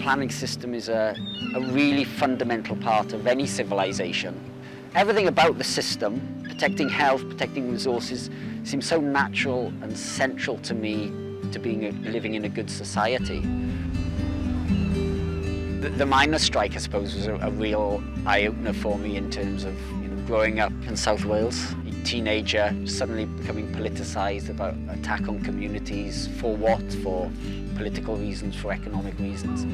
planning system is a really fundamental part of any civilization. Everything about the system, protecting health, protecting resources, seems so natural and central to me to living in a good society. The miners' strike, I suppose, was a real eye-opener for me in terms of growing up in South Wales. A teenager suddenly becoming politicised about attack on communities. For what? For political reasons, for economic reasons.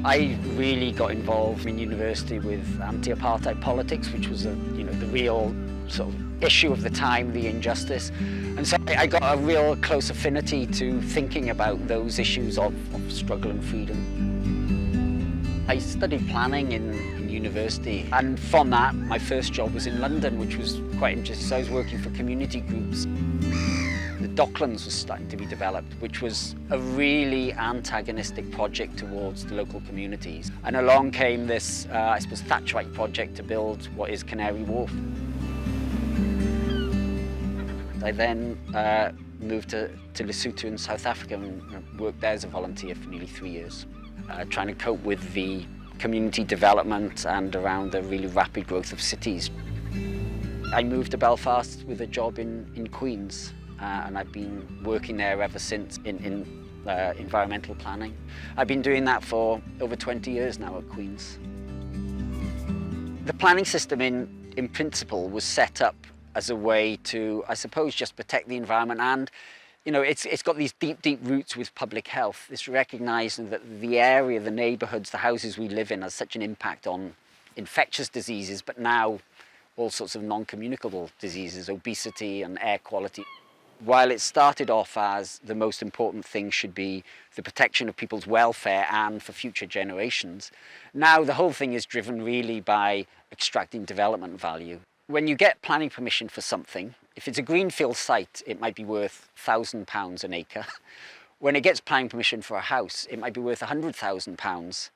I really got involved in university with anti-apartheid politics, which was the real sort of issue of the time, the injustice. And so I got a real close affinity to thinking about those issues of struggle and freedom. I studied planning in university, and from that my first job was in London, which was quite interesting. So I was working for community groups. The Docklands was starting to be developed, which was a really antagonistic project towards the local communities. And along came this, I suppose, Thatcherite project to build what is Canary Wharf. I then moved to Lesotho in South Africa and worked there as a volunteer for nearly 3 years. Trying to cope with the community development and around the really rapid growth of cities. I moved to Belfast with a job in Queens, and I've been working there ever since in environmental planning. I've been doing that for over 20 years now at Queens. The planning system in principle was set up as a way to, I suppose, just protect the environment, and it's got these deep roots with public health. It's recognising that the area, the neighbourhoods, the houses we live in has such an impact on infectious diseases, but now all sorts of non-communicable diseases, obesity and air quality. While it started off as the most important thing should be the protection of people's welfare and for future generations, now the whole thing is driven really by extracting development value. When you get planning permission for something, if it's a greenfield site, it might be worth £1,000 an acre. When it gets planning permission for a house, it might be worth £100,000.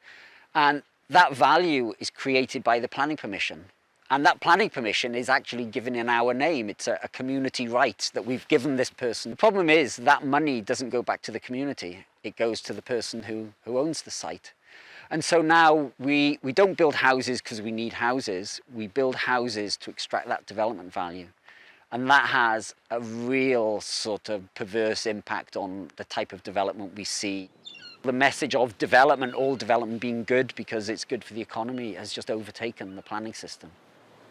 And that value is created by the planning permission. And that planning permission is actually given in our name. It's a community right that we've given this person. The problem is that money doesn't go back to the community. It goes to the person who owns the site. And so now we don't build houses because we need houses. We build houses to extract that development value. And that has a real sort of perverse impact on the type of development we see. The message of development, all development being good because it's good for the economy, has just overtaken the planning system.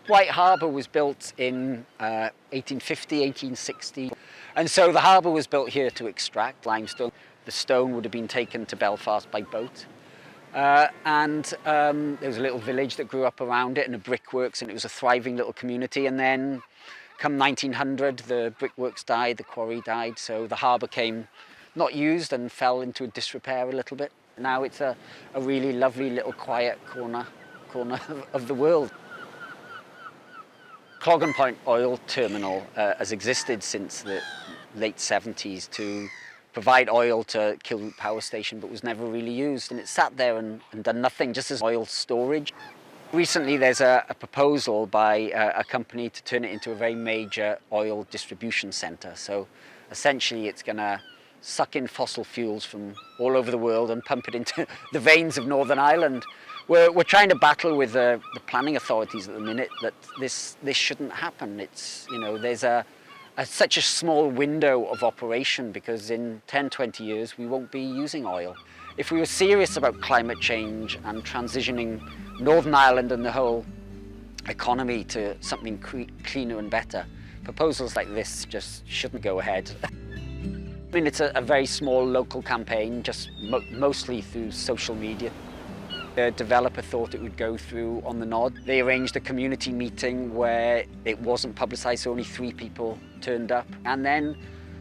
White Harbour was built in 1850, 1860. And so the harbour was built here to extract limestone. The stone would have been taken to Belfast by boat. There was a little village that grew up around it and a brickworks, and it was a thriving little community. And then come 1900, the brickworks died, the quarry died, so the harbour came not used and fell into disrepair a little bit. Now it's a really lovely little quiet corner of the world. Cloggen Point oil terminal has existed since the late 70s to provide oil to Kilroot Power Station, but was never really used. And it sat there and done nothing, just as oil storage. Recently there's a proposal by a company to turn it into a very major oil distribution centre. So essentially it's going to suck in fossil fuels from all over the world and pump it into the veins of Northern Ireland. We're trying to battle with the planning authorities at the minute that this shouldn't happen. There's such a small window of operation because in 10, 20 years we won't be using oil. If we were serious about climate change and transitioning Northern Ireland and the whole economy to something cleaner and better, proposals like this just shouldn't go ahead. I mean, it's a very small local campaign, just mostly through social media. The developer thought it would go through on the nod. They arranged a community meeting where it wasn't publicised, so only 3 people turned up. And then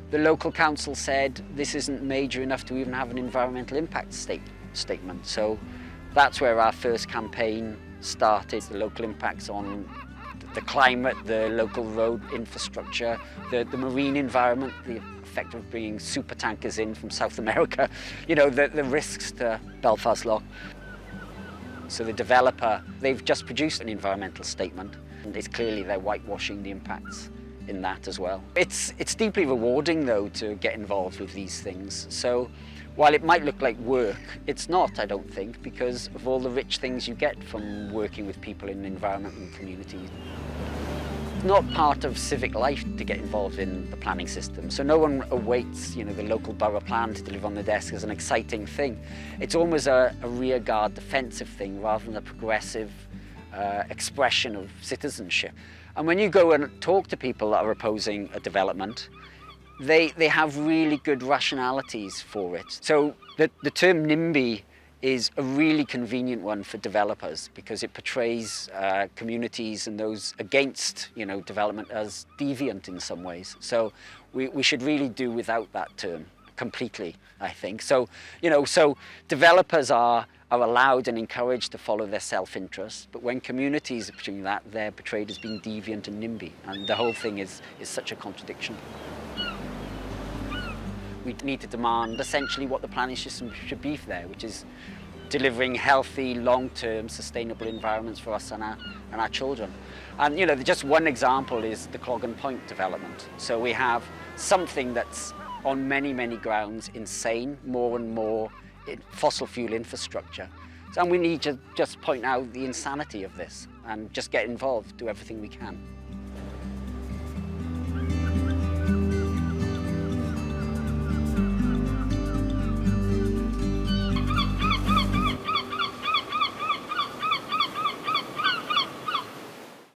the local council said this isn't major enough to even have an environmental impact statement. So that's where our first campaign started. The local impacts on the climate, the local road infrastructure, the marine environment, the effect of bringing super tankers in from South America, the risks to Belfast Lough. So the developer, they've just produced an environmental statement, and it's clearly they're whitewashing the impacts in that as well. It's deeply rewarding though to get involved with these things. So while it might look like work, it's not, I don't think, because of all the rich things you get from working with people in environment and communities. It's not part of civic life to get involved in the planning system, so no one awaits, the local borough plan to deliver on the desk as an exciting thing. It's almost a rearguard defensive thing rather than a progressive expression of citizenship. And when you go and talk to people that are opposing a development, they have really good rationalities for it. So the term NIMBY is a really convenient one for developers because it portrays communities and those against development as deviant in some ways. So we should really do without that term completely, I think. So so developers are allowed and encouraged to follow their self-interest, but when communities are portraying that, they're portrayed as being deviant and NIMBY, and the whole thing is such a contradiction. We need to demand essentially what the planning system should be for there, which is delivering healthy, long-term, sustainable environments for us and our children. And just one example is the Cloggen Point development. So we have something that's on many, many grounds insane, more and more fossil fuel infrastructure. And we need to just point out the insanity of this and just get involved, do everything we can.